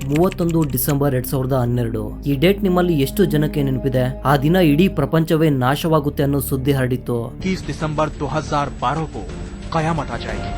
31 December 2012. ಈ date ನಿಮ್ಮಲ್ಲಿ ಎಷ್ಟು ಜನಕ್ಕೆ ನೆನಪಿದೆ? ಆ ದಿನ ಇಡೀ ಪ್ರಪಂಚವೇ ನಾಶವಾಗುತ್ತೆ ಅನ್ನೋ ಸುದ್ದಿ ಹರಡಿತ್ತು. 30 दिसंबर 2012 को कयामत आ जाएगी.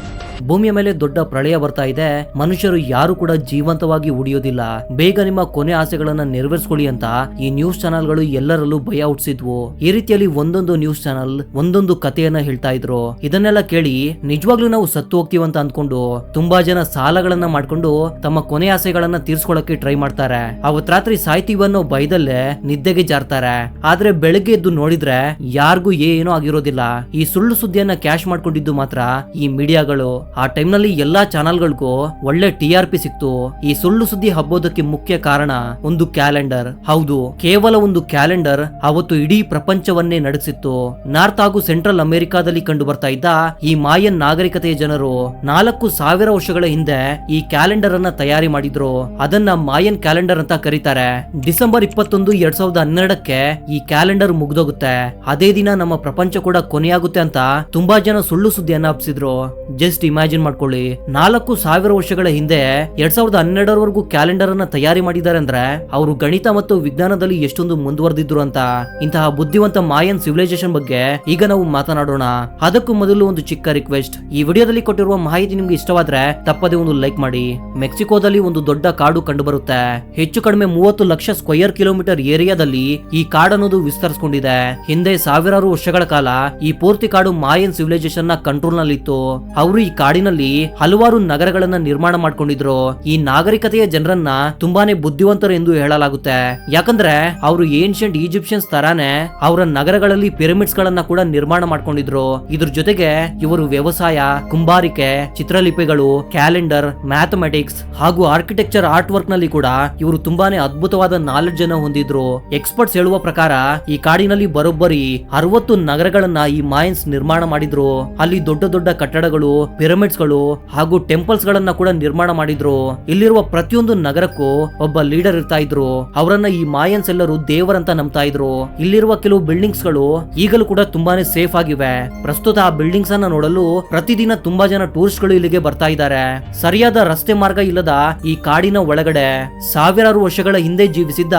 ಭೂಮಿಯ ಮೇಲೆ ದೊಡ್ಡ ಪ್ರಳಯ ಬರ್ತಾ ಇದೆ. ಮನುಷ್ಯರು ಯಾರು ಕೂಡ ಜೀವಂತವಾಗಿ ಉಳಿಯೋದಿಲ್ಲ. ಬೇಗ ನಿಮ್ಮ ಕೊನೆ ಆಸೆಗಳನ್ನ ನೆರವೇರಿಸಿಕೊಳ್ಳಿ ಅಂತ ಈ ನ್ಯೂಸ್ ಚಾನೆಲ್ಗಳು ಎಲ್ಲರಲ್ಲೂ ಭಯ ಹುಟ್ಟಿಸಿದ್ವು. ಈ ರೀತಿಯಲ್ಲಿ ಒಂದೊಂದು ನ್ಯೂಸ್ ಚಾನೆಲ್ ಒಂದೊಂದು ಕಥೆಯನ್ನ ಹೇಳ್ತಾ ಇದ್ರು. ಇದನ್ನೆಲ್ಲ ಕೇಳಿ ನಿಜವಾಗ್ಲೂ ನಾವು ಸತ್ತು ಹೋಗ್ತೀವಂತ ಅನ್ಕೊಂಡು ತುಂಬಾ ಜನ ಸಾಲಗಳನ್ನ ಮಾಡ್ಕೊಂಡು ತಮ್ಮ ಕೊನೆ ಆಸೆಗಳನ್ನ ತೀರ್ಸ್ಕೊಳಕ್ಕೆ ಟ್ರೈ ಮಾಡ್ತಾರೆ. ಅವತ್ ರಾತ್ರಿ ಸಾಯ್ತೀವನ್ನೋ ಭಯದಲ್ಲೇ ನಿದ್ದೆಗೆ ಜಾರ್ತಾರೆ. ಆದ್ರೆ ಬೆಳಗ್ಗೆ ಎದ್ದು ನೋಡಿದ್ರೆ ಯಾರಿಗೂ ಏನೂ ಆಗಿರೋದಿಲ್ಲ. ಈ ಸುಳ್ಳು ಸುದ್ದಿಯನ್ನ ಕ್ಯಾಶ್ ಮಾಡ್ಕೊಂಡಿದ್ದು ಮಾತ್ರ ಈ ಮೀಡಿಯಾಗಳು. ಆ ಟೈಮ್ ನಲ್ಲಿ ಎಲ್ಲಾ ಚಾನೆಲ್ಗಳಿಗೂ ಒಳ್ಳೆ TRP ಸಿಕ್ತು. ಈ ಸುಳ್ಳು ಸುದ್ದಿ ಹಬ್ಬೋದಕ್ಕೆ ಮುಖ್ಯ ಕಾರಣ ಒಂದು ಕ್ಯಾಲೆಂಡರ್. ಹೌದು, ಕೇವಲ ಒಂದು ಕ್ಯಾಲೆಂಡರ್ ಅವತ್ತು ಇಡೀ ಪ್ರಪಂಚವನ್ನೇ ನಡೆಸಿತ್ತು. ನಾರ್ತ್ ಹಾಗೂ ಸೆಂಟ್ರಲ್ ಅಮೆರಿಕಾದಲ್ಲಿ ಕಂಡು ಬರ್ತಾ ಇದ್ದ ಈ ಮಾಯನ್ ನಾಗರಿಕತೆಯ ಜನರು 4000 ವರ್ಷಗಳ ಹಿಂದೆ ಈ ಕ್ಯಾಲೆಂಡರ್ ಅನ್ನ ತಯಾರಿ ಮಾಡಿದ್ರು. ಅದನ್ನ ಮಾಯನ್ ಕ್ಯಾಲೆಂಡರ್ ಅಂತ ಕರೀತಾರೆ. ಡಿಸೆಂಬರ್ 21, 2012ಕ್ಕೆ ಈ ಕ್ಯಾಲೆಂಡರ್ ಮುಗ್ದೋಗುತ್ತೆ. ಅದೇ ದಿನ ನಮ್ಮ ಪ್ರಪಂಚ ಕೂಡ ಕೊನೆಯಾಗುತ್ತೆ ಅಂತ ತುಂಬಾ ಜನ ಸುಳ್ಳು ಸುದ್ದಿಯನ್ನ ಹಬ್ಸಿದ್ರು. ಜಸ್ಟ್ ಇಮ್ಯಾಜಿನ್ ಮಾಡ್ಕೊಳ್ಳಿ, 4000 ವರ್ಷಗಳ ಹಿಂದೆ 2012ರವರೆಗೂ ಕ್ಯಾಲೆಂಡರ್ ಅನ್ನ ತಯಾರಿ ಮಾಡಿದ್ದಾರೆ ಅಂದ್ರೆ ಅವರು ಗಣಿತ ಮತ್ತು ವಿಜ್ಞಾನದಲ್ಲಿ ಎಷ್ಟೊಂದು ಮುಂದುವರೆದಿದ್ರು ಅಂತ. ಇಂತಹ ಬುದ್ಧಿವಂತ ಮಾಯನ್ ಸಿವಿಲೈಸೇಷನ್ ಬಗ್ಗೆ ಈಗ ನಾವು ಮಾತನಾಡೋಣ. ಅದಕ್ಕೂ ಮೊದಲು ಒಂದು ಚಿಕ್ಕ ರಿಕ್ವೆಸ್ಟ್. ಈ ವಿಡಿಯೋದಲ್ಲಿ ಕೊಟ್ಟಿರುವ ಮಾಹಿತಿ ನಿಮ್ಗೆ ಇಷ್ಟವಾದ್ರೆ ತಪ್ಪದೇ ಒಂದು ಲೈಕ್ ಮಾಡಿ. ಮೆಕ್ಸಿಕೋದಲ್ಲಿ ಒಂದು ದೊಡ್ಡ ಕಾಡು ಕಂಡು ಬರುತ್ತೆ. ಹೆಚ್ಚು ಕಡಿಮೆ 30 ಲಕ್ಷ ಸ್ಕ್ವೇರ್ ಕಿಲೋಮೀಟರ್ ಏರಿಯಾದಲ್ಲಿ ಈ ಕಾಡು ಅನ್ನೋದು ವಿಸ್ತರಿಸಿಕೊಂಡಿದೆ. ಹಿಂದೆ ಸಾವಿರಾರು ವರ್ಷಗಳ ಕಾಲ ಈ ಪೂರ್ತಿ ಕಾಡು ಮಾಯನ್ ಸಿವಿಲೈಸೇಷನ್ ನ ಕಂಟ್ರೋಲ್ ನಲ್ಲಿ ಇತ್ತು. ಅವರು ಈ ಕಾಡಿನಲ್ಲಿ ಹಲವಾರು ನಗರಗಳನ್ನ ನಿರ್ಮಾಣ ಮಾಡ್ಕೊಂಡಿದ್ರು. ಈ ನಾಗರಿಕತೆಯ ಜನರನ್ನ ತುಂಬಾನೇ ಬುದ್ಧಿವಂತರು ಎಂದು ಹೇಳಲಾಗುತ್ತೆ. ಯಾಕಂದ್ರೆ ಅವರು ಏನ್ಷಿಯಂಟ್ ಈಜಿಪ್ಷಿಯನ್ಸ್ ತರಾನೇ ಅವರ ನಗರಗಳಲ್ಲಿ ಪಿರಮಿಡ್ಸ್ ಗಳನ್ನ ಕೂಡ ನಿರ್ಮಾಣ ಮಾಡ್ಕೊಂಡಿದ್ರು. ಇದ್ರ ಜೊತೆಗೆ ಇವರು ವ್ಯವಸಾಯ, ಕುಂಬಾರಿಕೆ, ಚಿತ್ರಲಿಪಿಗಳು, ಕ್ಯಾಲೆಂಡರ್, ಮ್ಯಾಥಮೆಟಿಕ್ಸ್ ಹಾಗೂ ಆರ್ಕಿಟೆಕ್ಚರ್ ಆರ್ಟ್ ವರ್ಕ್ ನಲ್ಲಿ ಕೂಡ ಇವರು ತುಂಬಾನೇ ಅದ್ಭುತವಾದ ನಾಲೆಡ್ಜ್ ಅನ್ನು ಹೊಂದಿದ್ರು. ಎಕ್ಸ್ಪರ್ಟ್ಸ್ ಹೇಳುವ ಪ್ರಕಾರ ಈ ಕಾಡಿನಲ್ಲಿ ಬರೋಬ್ಬರಿ 60 ನಗರಗಳನ್ನ ಈ ಮಾಯನ್ಸ್ ನಿರ್ಮಾಣ ಮಾಡಿದ್ರು. ಅಲ್ಲಿ ದೊಡ್ಡ ದೊಡ್ಡ ಕಟ್ಟಡಗಳು, ಪಿರಮಿಡ್ಸ್ ಗಳು ಹಾಗೂ ಟೆಂಪಲ್ಸ್ ಗಳನ್ನ ಕೂಡ ನಿರ್ಮಾಣ ಮಾಡಿದ್ರು. ಇಲ್ಲಿರುವ ಪ್ರತಿಯೊಂದು ನಗರಕ್ಕೂ ಒಬ್ಬ ಲೀಡರ್ ಇರ್ತಾ ಇದ್ರು. ಅವರನ್ನ ಈ ಮಾಯನ್ಸ್ ಎಲ್ಲರೂ ದೇವರಂತ ನಂಬ್ತಾ ಇದ್ರು. ಇಲ್ಲಿರುವ ಕೆಲವು ಬಿಲ್ಡಿಂಗ್ಸ್ ಗಳು ಈಗಲೂ ಕೂಡ ತುಂಬಾನೇ ಸೇಫ್ ಆಗಿವೆ. ಪ್ರಸ್ತುತ ಆ ಬಿಲ್ಡಿಂಗ್ಸ್ ಅನ್ನ ನೋಡಲು ಪ್ರತಿದಿನ ತುಂಬಾ ಜನ ಟೂರಿಸ್ಟ್ ಗಳು ಇಲ್ಲಿಗೆ ಬರ್ತಾ ಇದ್ದಾರೆ. ಸರಿಯಾದ ರಸ್ತೆ ಮಾರ್ಗ ಇಲ್ಲದ ಈ ಕಾಡಿನ ಒಳಗಡೆ ಸಾವಿರಾರು ವರ್ಷಗಳ ಹಿಂದೆ ಜೀವಿಸಿದ್ದ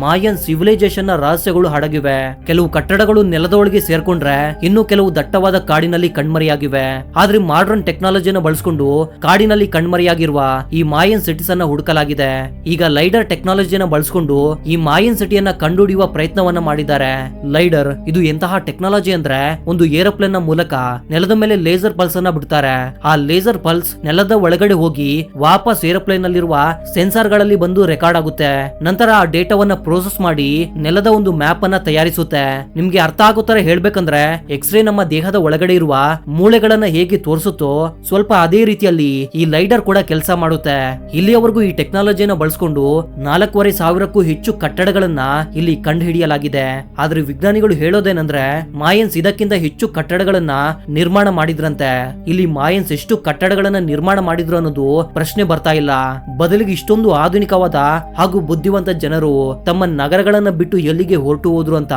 ಮಾಯನ್ ಸಿವಿಲೈಸೇಷನ್ ನ ರಹಸ್ಯಗಳು ಅಡಗಿವೆ. ಕೆಲವು ಕಟ್ಟಡಗಳು ನೆಲದೊಳಗೆ ಸೇರ್ಕೊಂಡ್ರೆ ಇನ್ನು ಕೆಲವು ದಟ್ಟವಾದ ಕಾಡಿನಲ್ಲಿ ಕಣ್ಮರೆಯಾಗಿವೆ. ಆದ್ರೆ ಮಾಡರ್ನ್ ಟೆಕ್ನಾಲಜಿನ ಬಳಸಿಕೊಂಡು ಕಾಡಿನಲ್ಲಿ ಕಣ್ಮರೆಯಾಗಿರುವ ಈ ಮಾಯನ್ ಸಿಟೀಸ್ ಅನ್ನ ಹುಡುಕಲಾಗಿದೆ. ಈಗ ಲೈಡರ್ ಟೆಕ್ನಾಲಜಿನ ಬಳಸಿಕೊಂಡು ಈ ಮಾಯನ್ ಸಿಟಿಯನ್ನ ಕಂಡುಹಿಡಿಯುವ ಪ್ರಯತ್ನವನ್ನ ಮಾಡಿದ್ದಾರೆ. ಲೈಡರ್ ಇದು ಎಂತಹ ಟೆಕ್ನಾಲಜಿ ಅಂದ್ರೆ ಒಂದು ಏರೋಪ್ಲೇನ್ ನ ಮೂಲಕ ನೆಲದ ಮೇಲೆ ಲೇಸರ್ ಪಲ್ಸ್ ಅನ್ನ ಬಿಡ್ತಾರೆ. ಆ ಲೇಸರ್ ಪಲ್ಸ್ ನೆಲದ ಒಳಗಡೆ ಹೋಗಿ ವಾಪಸ್ ಏರೋಪ್ಲೇನ್ ನಲ್ಲಿರುವ ಸೆನ್ಸಾರ್ ಗಳಲ್ಲಿ ಬಂದು ರೆಕಾರ್ಡ್ ಆಗುತ್ತೆ. ನಂತರ ಆ ಡೇಟಾವನ್ನ ಪ್ರೋಸೆಸ್ ಮಾಡಿ ನೆಲದ ಒಂದು ಮ್ಯಾಪ್ ಅನ್ನ ತಯಾರಿಸುತ್ತೆ. ನಿಮ್ಗೆ ಅರ್ಥ ಆಗೋ ತರ ಹೇಳ್ಬೇಕಂದ್ರೆ ಎಕ್ಸ್ರೇ ನಮ್ಮ ದೇಹದ ಒಳಗಡೆ ಇರುವ ಮೂಳೆಗಳನ್ನ ಹೇಗೆ ತೋರಿಸುತ್ತೋ ಸ್ವಲ್ಪ ಅದೇ ರೀತಿಯಲ್ಲಿ ಈ ಲೈಡರ್ ಕೂಡ ಕೆಲಸ ಮಾಡುತ್ತೆ. ಇಲ್ಲಿಯವರೆಗೂ ಈ ಟೆಕ್ನಾಲಜಿನ ಬಳಸಿಕೊಂಡು 4500ಕ್ಕೂ ಹೆಚ್ಚು ಕಟ್ಟಡಗಳನ್ನ ಇಲ್ಲಿ ಕಂಡು ಹಿಡಿಯಲಾಗಿದೆ. ಆದ್ರೆ ವಿಜ್ಞಾನಿಗಳು ಹೇಳೋದೇನಂದ್ರೆ ಮಾಯನ್ಸ್ ಇದಕ್ಕಿಂತ ಹೆಚ್ಚು ಕಟ್ಟಡಗಳನ್ನ ನಿರ್ಮಾಣ ಮಾಡಿದ್ರಂತೆ. ಇಲ್ಲಿ ಮಾಯನ್ಸ್ ಎಷ್ಟು ಕಟ್ಟಡಗಳನ್ನ ನಿರ್ಮಾಣ ಮಾಡಿದ್ರು ಅನ್ನೋದು ಪ್ರಶ್ನೆ ಬರ್ತಾ ಇಲ್ಲ. ಬದಲಿಗೆ ಇಷ್ಟೊಂದು ಆಧುನಿಕವಾದ ಹಾಗೂ ಬುದ್ಧಿವಂತ ಜನರು ತಮ್ಮ ನಗರಗಳನ್ನ ಬಿಟ್ಟು ಎಲ್ಲಿಗೆ ಹೊರಟು ಹೋದ್ರು ಅಂತ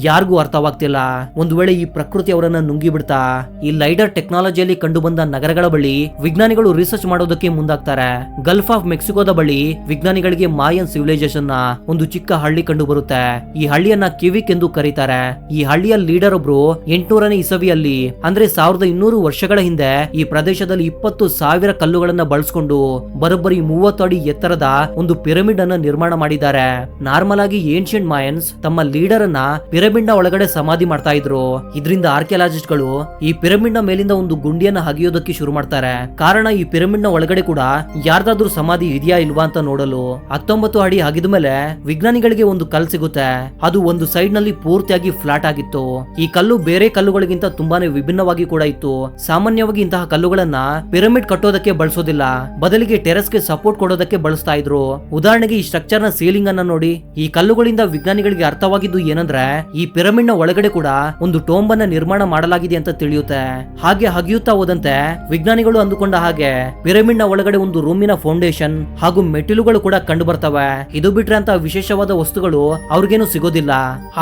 ಯಾರಿಗೂ ಅರ್ಥವಾಗ್ತಿಲ್ಲ. ಒಂದು ವೇಳೆ ಈ ಪ್ರಕೃತಿ ಅವರನ್ನ ನುಂಗಿ ಬಿಡ್ತಾ ಈ ಲೈಡರ್ ಟೆಕ್ನಾಲಜಿಯಲ್ಲಿ ಕಂಡು ಬಂದ ನಗರಗಳ ಬಳಿ ವಿಜ್ಞಾನಿಗಳು ರಿಸರ್ಚ್ ಮಾಡೋದಕ್ಕೆ ಮುಂದಾಗ್ತಾರೆ. ಗಲ್ಫ್ ಆಫ್ ಮೆಕ್ಸಿಕೋದ ಬಳಿ ವಿಜ್ಞಾನಿಗಳಿಗೆ ಮಾಯನ್ ಸಿವಿಲೈಸೇಷನ್ ನ ಒಂದು ಚಿಕ್ಕ ಹಳ್ಳಿ ಕಂಡು ಬರುತ್ತೆ. ಈ ಹಳ್ಳಿಯನ್ನ ಕಿವಿಕ್ ಎಂದು ಕರೀತಾರೆ. ಈ ಹಳ್ಳಿಯ ಲೀಡರ್ ಒಬ್ರು 800ನೇ ಇಸವಿಯಲ್ಲಿ ಅಂದ್ರೆ 1200 ವರ್ಷಗಳ ಹಿಂದೆ ಈ ಪ್ರದೇಶದಲ್ಲಿ 20,000 ಕಲ್ಲುಗಳನ್ನ ಬಳಸಿಕೊಂಡು ಬರೋಬ್ಬರಿ 30 ಅಡಿ ಎತ್ತರದ ಒಂದು ಪಿರಮಿಡ್ ಅನ್ನ ನಿರ್ಮಾಣ ಮಾಡಿದ್ದಾರೆ. ನಾರ್ಮಲ್ ಆಗಿ ಏನ್ಷಿಯಂಟ್ ಮಾಯನ್ಸ್ ತಮ್ಮ ಲೀಡರ್ ಅನ್ನ ಪಿರಮಿಡ್ ನ ಒಳಗಡೆ ಸಮಾಧಿ ಮಾಡ್ತಾ ಇದ್ರು. ಇದರಿಂದ ಆರ್ಕಿಯಾಲಜಿಸ್ಟ್ ಗಳು ಈ ಪಿರಮಿಡ್ ನ ಮೇಲಿಂದ ಒಂದು ಗುಂಡಿಯನ್ನ ಹಗಿಯೋದಕ್ಕೆ ಶುರು ಮಾಡ್ತಾರೆ. ಕಾರಣ ಈ ಪಿರಮಿಡ್ ನ ಒಳಗಡೆ ಕೂಡ ಯಾರ್ದಾದ್ರೂ ಸಮಾಧಿ ಇದೆಯಾ ಇಲ್ವಾ ಅಂತ ನೋಡಲು. 19 ಅಡಿ ಹಗಿದ ಮೇಲೆ ವಿಜ್ಞಾನಿಗಳಿಗೆ ಒಂದು ಕಲ್ಲು ಸಿಗುತ್ತೆ. ಅದು ಒಂದು ಸೈಡ್ ನಲ್ಲಿ ಪೂರ್ತಿಯಾಗಿ ಫ್ಲಾಟ್ ಆಗಿತ್ತು. ಈ ಕಲ್ಲು ಬೇರೆ ಕಲ್ಲುಗಳಿಗಿಂತ ತುಂಬಾನೇ ವಿಭಿನ್ನವಾಗಿ ಕೂಡ ಇತ್ತು. ಸಾಮಾನ್ಯವಾಗಿ ಇಂತಹ ಕಲ್ಲುಗಳನ್ನ ಪಿರಮಿಡ್ ಕಟ್ಟೋದಕ್ಕೆ ಬಳಸೋದಿಲ್ಲ, ಬದಲಿಗೆ ಟೆರೆಸ್ ಗೆ ಸಪೋರ್ಟ್ ಕೊಡೋದಕ್ಕೆ ಬಳಸ್ತಾ ಇದ್ರು. ಉದಾಹರಣೆಗೆ ಈ ಸ್ಟ್ರಕ್ಚರ್ ನ ಸೀಲಿಂಗ್ ಅನ್ನ ನೋಡಿ. ಈ ಕಲ್ಲುಗಳಿಂದ ವಿಜ್ಞಾನಿಗಳಿಗೆ ಅರ್ಥವಾಗಿದ್ದು ಏನಂದ್ರೆ ಈ ಪಿರಮಿಡ್ ನ ಒಳಗಡೆ ಕೂಡ ಒಂದು ಟೋಂಬ್ ಅನ್ನ ನಿರ್ಮಾಣ ಮಾಡಲಾಗಿದೆ ಅಂತ ತಿಳಿಯುತ್ತೆ. ಹಾಗೆ ಹಗಿಯುತ್ತಾ ಹೋದಂತೆ ವಿಜ್ಞಾನಿಗಳು ಅಂದುಕೊಂಡ ಹಾಗೆ ಪಿರಮಿಡ್ ನ ಒಳಗಡೆ ಒಂದು ರೂಮಿನ ಫೌಂಡೇಶನ್ ಹಾಗೂ ಮೆಟ್ಟಿಲುಗಳು ಕೂಡ ಕಂಡು ಬರ್ತವೆ. ಇದು ಬಿಟ್ರೆ ಅಂತ ವಿಶೇಷವಾದ ವಸ್ತುಗಳು ಅವ್ರಿಗೇನು ಸಿಗೋದಿಲ್ಲ.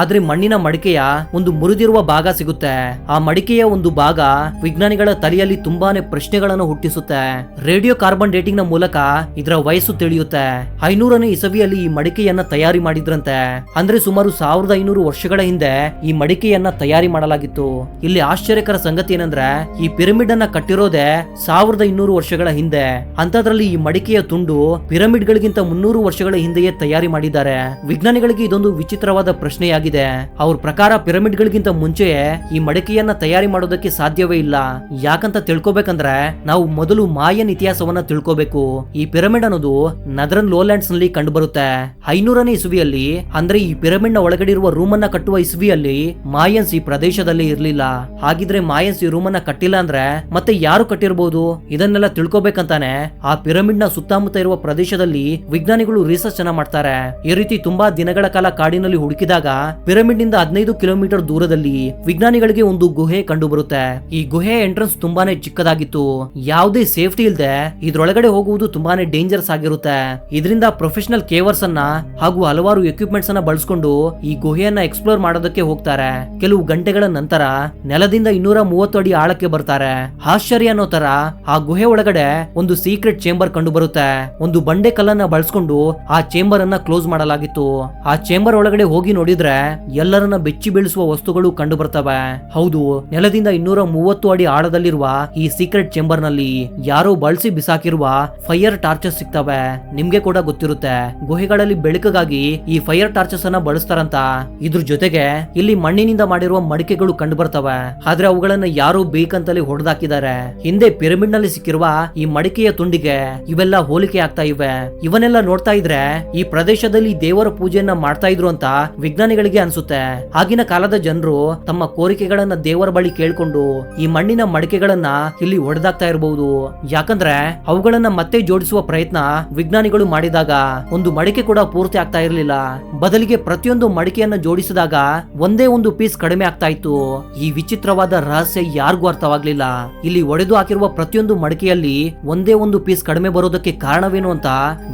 ಆದ್ರೆ ಮಣ್ಣಿನ ಮಡಿಕೆಯ ಒಂದು ಮುರಿದಿರುವ ಭಾಗ ಸಿಗುತ್ತೆ. ಆ ಮಡಿಕೆಯ ಒಂದು ಭಾಗ ವಿಜ್ಞಾನಿಗಳ ತಲೆಯಲ್ಲಿ ತುಂಬಾನೇ ಪ್ರಶ್ನೆಗಳನ್ನು ಹುಟ್ಟಿಸುತ್ತೆ. ರೇಡಿಯೋ ಕಾರ್ಬನ್ ಡೇಟಿಂಗ್ ನ ಮೂಲಕ ಇದರ ವಯಸ್ಸು ತಿಳಿಯುತ್ತೆ. 500ನೇ ಇಸವಿಯಲ್ಲಿ ಈ ಮಡಿಕೆಯನ್ನ ತಯಾರಿ ಮಾಡಿದ್ರಂತೆ. ಅಂದ್ರೆ ಸುಮಾರು 1500 ವರ್ಷಗಳ ಹಿಂದೆ ಈ ಮಡಿಕೆಯನ್ನ ತಯಾರಿ ಮಾಡಲಾಗಿತ್ತು. ಇಲ್ಲಿ ಆಶ್ಚರ್ಯಕರ ಸಂಗತಿ ಏನಂದ್ರೆ ಈ ಪಿರಮಿಡ್ ಅನ್ನ ಕಟ್ಟಿರೋದೇ 1200 ವರ್ಷಗಳ ಹಿಂದೆ. ಅಂತದ್ರಲ್ಲಿ ಈ ಮಡಿಕೆಯ ತುಂಡು ಪಿರಮಿಡ್ ಗಳಿಗಿಂತ 300 ವರ್ಷಗಳ ಹಿಂದೆಯೇ ತಯಾರಿ ಮಾಡಿದ್ದಾರೆ. ವಿಜ್ಞಾನಿಗಳಿಗೆ ಇದೊಂದು ವಿಚಿತ್ರವಾದ ಪ್ರಶ್ನೆಯಾಗಿದೆ. ಅವ್ರ ಪ್ರಕಾರ ಪಿರಮಿಡ್ ಗಳಿಗಿಂತ ಮುಂಚೆಯೇ ಈ ಮಡಿಕೆಯನ್ನ ತಯಾರಿ ಮಾಡೋದಕ್ಕೆ ಸಾಧ್ಯವೇ ಇಲ್ಲ. ಯಾಕಂತ ತಿಳ್ಕೊಬೇಕಂದ್ರೆ ನಾವು ಮೊದಲು ಮಾಯನ್ ಇತಿಹಾಸವನ್ನ ತಿಳ್ಕೋಬೇಕು. ಈ ಪಿರಮಿಡ್ ಅನ್ನೋದು ನದರನ್ ಲೋಲ್ಯಾಂಡ್ಸ್ ನಲ್ಲಿ ಕಂಡು ಬರುತ್ತೆ. 500ನೇ ಇಸುವಿಯಲ್ಲಿ ಅಂದ್ರೆ ಈ ಪಿರಮಿಡ್ ನ ಒಳಗಡೆ ಇರುವ ರೂಮ್ ಅನ್ನ ಕಟ್ಟುವ ಇಸುವಿಯಲ್ಲಿ ಮಾಯನ್ಸ್ ಈ ಪ್ರದೇಶದಲ್ಲಿ ಇರ್ಲಿಲ್ಲ. ಹಾಗಿದ್ರೆ ಮಾಯನ್ಸ್ ಈ ರೂಮ್ ಅನ್ನ ಕಟ್ಟಿಲ್ಲ ಅಂದ್ರೆ ಮತ್ತೆ ಯಾರು ಕಟ್ಟಿರಬಹುದು? ಇದನ್ನೆಲ್ಲ ತಿಳ್ಕೊಬೇಕಂತಾನೆ ಆ ಪಿರಮಿಡ್ ನ ಸುತ್ತಮುತ್ತ ಇರುವ ಪ್ರದೇಶದಲ್ಲಿ ವಿಜ್ಞಾನಿಗಳು ರಿಸರ್ಚ್ ಅನ್ನ ಮಾಡ್ತಾರೆ. ಈ ರೀತಿ ತುಂಬಾ ದಿನಗಳ ಕಾಲ ಕಾಡಿನಲ್ಲಿ ಹುಡುಕಿದಾಗ ಪಿರಮಿಡ್ ನಿಂದ 15 ಕಿಲೋಮೀಟರ್ ದೂರದಲ್ಲಿ ವಿಜ್ಞಾನಿಗಳಿಗೆ ಒಂದು ಗುಹೆ ಕಂಡು ಬರುತ್ತೆ. ಈ ಗುಹೆ ಎಂಟ್ರೆನ್ಸ್ ತುಂಬಾನೇ ಚಿಕ್ಕದಾಗಿತ್ತು. ಯಾವುದೇ ಸೇಫ್ಟಿ ಇಲ್ಲದೆ ಇದ್ರೊಳಗಡೆ ಹೋಗುವುದು ತುಂಬಾನೇ ಡೇಂಜರಸ್ ಆಗಿರುತ್ತೆ. ಇದರಿಂದ ಪ್ರೊಫೆಷನಲ್ ಕೇವರ್ಸ್ ಅನ್ನ ಹಾಗೂ ಹಲವಾರು ಎಕ್ವಿಪ್ಮೆಂಟ್ಸ್ ಅನ್ನ ಬಳಸ್ಕೊಂಡು ಈ ಗುಹೆಯನ್ನ ಎಕ್ಸ್ಪ್ಲೋರ್ ಮಾಡೋದಕ್ಕೆ ಹೋಗ್ತಾರೆ. ಕೆಲವು ಗಂಟೆಗಳ ನಂತರ ನೆಲದಿಂದ 230 ಅಡಿ ಆಳಕ್ಕೆ ಬರ್ತಾರೆ. ಆಶ್ಚರ್ಯ ಅನ್ನೋ ತರ ಆ ಗುಹೆ ಒಳಗಡೆ ಒಂದು ಸೀಕ್ರೆಟ್ ಚೇಂಬರ್ ಕಂಡು ಬರುತ್ತೆ. ಒಂದು ಬಂಡೆ ಕಲ್ಲನ್ನ ಬಳಸ್ಕೊಂಡು ಆ ಚೇಂಬರ್ ಅನ್ನ ಕ್ಲೋಸ್ ಮಾಡಲಾಗಿತ್ತು. ಆ ಚೇಂಬರ್ ಒಳಗಡೆ ಹೋಗಿ ನೋಡಿದ್ರೆ ಎಲ್ಲರನ್ನ ಬೆಚ್ಚಿ ಬೀಳಿಸುವ ವಸ್ತುಗಳು ಕಂಡು ಬರ್ತವೆ. ಹೌದು, ನೆಲದಿಂದ 230 ಅಡಿ ಆಳದಲ್ಲಿರುವ ಈ ಸೀಕ್ರೆಟ್ ಚೇಂಬರ್ ನಲ್ಲಿ ಯಾರೋ ಬಳಸಿ ಬಿಸಾಕಿರುವ ಫೈರ್ ಟಾರ್ಚಸ್ ಸಿಗ್ತವೆ. ನಿಮ್ಗೆ ಕೂಡ ಗೊತ್ತಿರುತ್ತೆ, ಗುಹೆಗಳಲ್ಲಿ ಬೆಳಕಿಗಾಗಿ ಈ ಫೈರ್ ಟಾರ್ಚಸ್ ಅನ್ನ ಬಳಸ್ತಾರಂತ. ಇದ್ರ ಜೊತೆಗೆ ಇಲ್ಲಿ ಮಣ್ಣಿನಿಂದ ಮಾಡಿರುವ ಮಡಿಕೆಗಳು ಕಂಡು ಬರ್ತವೆ. ಆದ್ರೆ ಅವುಗಳನ್ನ ಯಾರೋ ಬೇಕಂತಲೇ ಹೊಡೆದಾಕಿದ್ದಾರೆ. ಹಿಂದೆ ಪಿರಮಿಡ್ ನಲ್ಲಿ ಸಿಕ್ಕಿರುವ ಈ ಮಡಿಕೆಯ ತುಂಡಿಗೆ ಇವೆಲ್ಲ ಹೋಲಿಕೆ ಆಗ್ತಾ ಇವೆ. ಇವನ್ನೆಲ್ಲ ನೋಡ್ತಾ ಇದ್ರೆ ಈ ಪ್ರದೇಶದಲ್ಲಿ ದೇವರ ಪೂಜೆಯನ್ನ ಮಾಡ್ತಾ ಇದ್ರು ಅಂತ ವಿಜ್ಞಾನಿಗಳಿಗೆ ಅನ್ಸುತ್ತೆ. ಆಗಿನ ಕಾಲದ ಜನರು ತಮ್ಮ ಕೋರಿಕೆಗಳನ್ನ ದೇವರ ಬಳಿ ಕೇಳ್ಕೊಂಡು ಈ ಮಣ್ಣಿನ ಮಡಿಕೆಗಳನ್ನ ಇಲ್ಲಿ ಹೊಡೆದಾಕ್ತಾ ಇರಬಹುದು. ಯಾಕಂದ್ರೆ ಅವುಗಳನ್ನ ಮತ್ತೆ ಜೋಡಿಸುವ ಪ್ರಯತ್ನ ವಿಜ್ಞಾನಿಗಳು ಮಾಡಿದಾಗ ಒಂದು ಮಡಿಕೆ ಕೂಡ ಪೂರ್ತಿ ಆಗ್ತಾ ಇರಲಿಲ್ಲ. ಬದಲಿಗೆ ಪ್ರತಿಯೊಂದು ಮಡಿಕೆಯನ್ನ ಜೋಡಿಸಿದಾಗ ಒಂದೇ ಒಂದು ಪೀಸ್ ಕಡಿಮೆ ಆಗ್ತಾ ಇತ್ತು. ಈ ವಿಚಿತ್ರವಾದ ರಹಸ್ಯ ಯಾರಿಗೂ ಅರ್ಥವಾಗ್ಲಿಲ್ಲ. ಇಲ್ಲಿ ಒಡೆದು ಹಾಕಿರುವ ಪ್ರತಿಯೊಂದು ಮಡಿಕೆಯಲ್ಲಿ ಒಂದೇ ಒಂದು ಪೀಸ್ ಕಡಿಮೆ ಬರೋದಕ್ಕೆ ಕಾರಣವೇನು ಅಂತ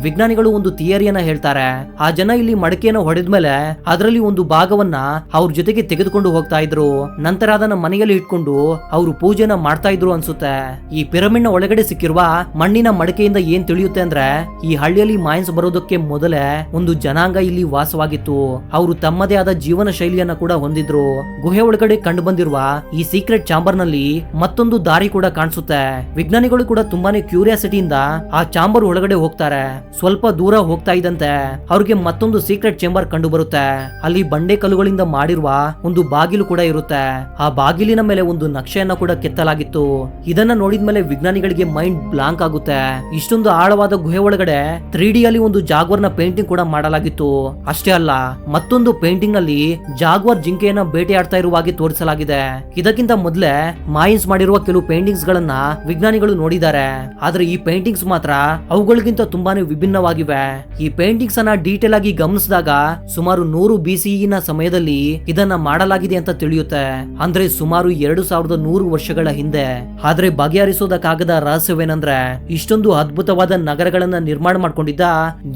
ವಿಜ್ಞಾನಿಗಳು ಒಂದು ಥಿಯರಿಯನ್ನ ಹೇಳ್ತಾರೆ. ಆ ಜನ ಇಲ್ಲಿ ಮಡಿಕೆಯನ್ನು ಹೊಡೆದ್ಮೇಲೆ ಅದರಲ್ಲಿ ಒಂದು ಭಾಗವನ್ನ ಅವ್ರ ಜೊತೆಗೆ ತೆಗೆದುಕೊಂಡು ಹೋಗ್ತಾ ಇದ್ರು. ನಂತರ ಅದನ್ನ ಮನೆಯಲ್ಲಿ ಇಟ್ಕೊಂಡು ಅವರು ಪೂಜೆನ ಮಾಡ್ತಾ ಇದ್ರು ಅನ್ಸುತ್ತೆ. ಈ ಪಿರಮಿಡ್ ನ ಒಳಗಡೆ ಸಿಕ್ಕಿರುವ ಮಣ್ಣಿನ ಮಡಿಕೆಯಿಂದ ಏನ್ ತಿಳಿಯುತ್ತೆ ಅಂದ್ರೆ ಈ ಹಳ್ಳಿಯಲ್ಲಿ ಮಾಯನ್ಸ್ ಬರೋದಕ್ಕೆ ಮೊದಲೇ ಒಂದು ಜನಾಂಗ ಇಲ್ಲಿ ವಾಸವಾಗಿತ್ತು. ಅವರು ತಮ್ಮದೇ ಆದ ಜೀವನ ಶೈಲಿಯನ್ನ ಕೂಡ ಹೊಂದಿದ್ರು. ಗುಹೆ ಒಳಗಡೆ ಕಂಡು ಬಂದಿರುವ ಈ ಸೀಕ್ರೆಟ್ ಚಾಂಬರ್ ನಲ್ಲಿ ಮತ್ತೊಂದು ದಾರಿ ಕೂಡ ಕಾಣಿಸುತ್ತೆ. ವಿಜ್ಞಾನಿಗಳು ಕೂಡ ತುಂಬಾನೇ ಕ್ಯೂರಿಯಾಸಿಟಿಯಿಂದ ಆ ಚಾಂಬರ್ ಒಳಗಡೆ ಹೋಗ್ತಾರೆ. ಸ್ವಲ್ಪ ದೂರ ಹೋಗ್ತಾ ಇದ್ದಂತೆ ಅವ್ರಿಗೆ ಮತ್ತೊಂದು ಸೀಕ್ರೆಟ್ ಚೇಂಬರ್ ಕಂಡು ಬರುತ್ತೆ. ಅಲ್ಲಿ ಬಂಡೆ ಕಲ್ಲುಗಳಿಂದ ಮಾಡಿರುವ ಒಂದು ಬಾಗಿಲು ಕೂಡ ಇರುತ್ತೆ. ಆ ಬಾಗಿಲಿನ ಮೇಲೆ ಒಂದು ನಕ್ಷೆಯನ್ನ ಕೂಡ ಕೆತ್ತಲಾಗಿತ್ತು. ಇದನ್ನ ನೋಡಿದ್ಮೇಲೆ ವಿಜ್ಞಾನಿಗಳಿಗೆ ಮೈಂಡ್ ಬ್ಲಾಂಕ್ ಆಗುತ್ತೆ. ಇಷ್ಟೊಂದು ಆಳವಾದ ಗುಹೆ ಒಳಗಡೆ 3D ಅಲ್ಲಿ ಒಂದು ಜಾಗ್ವಾರ್ನ ಪೇಂಟಿಂಗ್ ಕೂಡ ಮಾಡಲಾಗಿತ್ತು. ಅಷ್ಟೇ ಅಲ್ಲ, ಮತ್ತೊಂದು ಪೇಂಟಿಂಗ್ ನಲ್ಲಿ ಜಾಗ್ವಾರ್ ಜಿಂಕೆಯನ್ನ ಬೇಟೆಯಾಡ್ತಾ ಇರುವ ಹಾಗೆ ತೋರಿಸಲಾಗಿದೆ. ಇದಕ್ಕಿಂತ ಮೊದಲೇ ಮಾಯಿನ್ಸ್ ಮಾಡಿರುವ ಕೆಲವು ಪೇಂಟಿಂಗ್ಸ್ ಗಳನ್ನ ವಿಜ್ಞಾನಿಗಳು ನೋಡಿದ್ದಾರೆ. ಆದ್ರೆ ಈ ಪೇಂಟಿಂಗ್ಸ್ ಮಾತ್ರ ಅವುಗಳಿಗಿಂತ ತುಂಬಾನೇ ವಿಭಿನ್ನವಾಗಿವೆ. ಈ ಪೇಂಟಿಂಗ್ಸ್ ಅನ್ನ ಡೀಟೇಲ್ ಆಗಿ ಗಮನಿಸಿದಾಗ ಸುಮಾರು 100 BCE ನ ಸಮಯದಲ್ಲಿ ಇದನ್ನ ಮಾಡಲಾಗಿದೆ ಅಂತ ತಿಳಿಯುತ್ತೆ. ಅಂದ್ರೆ ಸುಮಾರು 2100 ವರ್ಷಗಳ ಹಿಂದೆ. ಆದ್ರೆ ಬಗೆಹರಿಸೋದಕ್ಕಾಗದ ರಹಸ್ಯವೇನಂದ್ರೆ ಇಷ್ಟೊಂದು ಅದ್ಭುತವಾದ ನಗರಗಳನ್ನ ನಿರ್ಮಾಣ ಮಾಡ್ಕೊಂಡಿದ್ದ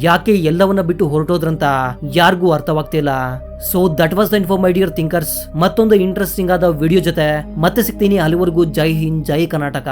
ಯಾಕೆ ಎಲ್ಲವನ್ನ ಬಿಟ್ಟು ಹೊರಟೋದ್ರಂತ ಯಾರಿಗೂ ಅರ್ಥವಾಗ್ತಿಲ್ಲ. So that was the info my dear thinkers. ಮತ್ತೊಂದು ಇಂಟ್ರೆಸ್ಟಿಂಗ್ ಆದ ವಿಡಿಯೋ ಜೊತೆ ಮತ್ತೆ ಸಿಗ್ತೀನಿ. ಅಲ್ಲಿವರೆಗೂ ಜೈ ಹಿಂದ್, ಜೈ ಕರ್ನಾಟಕ.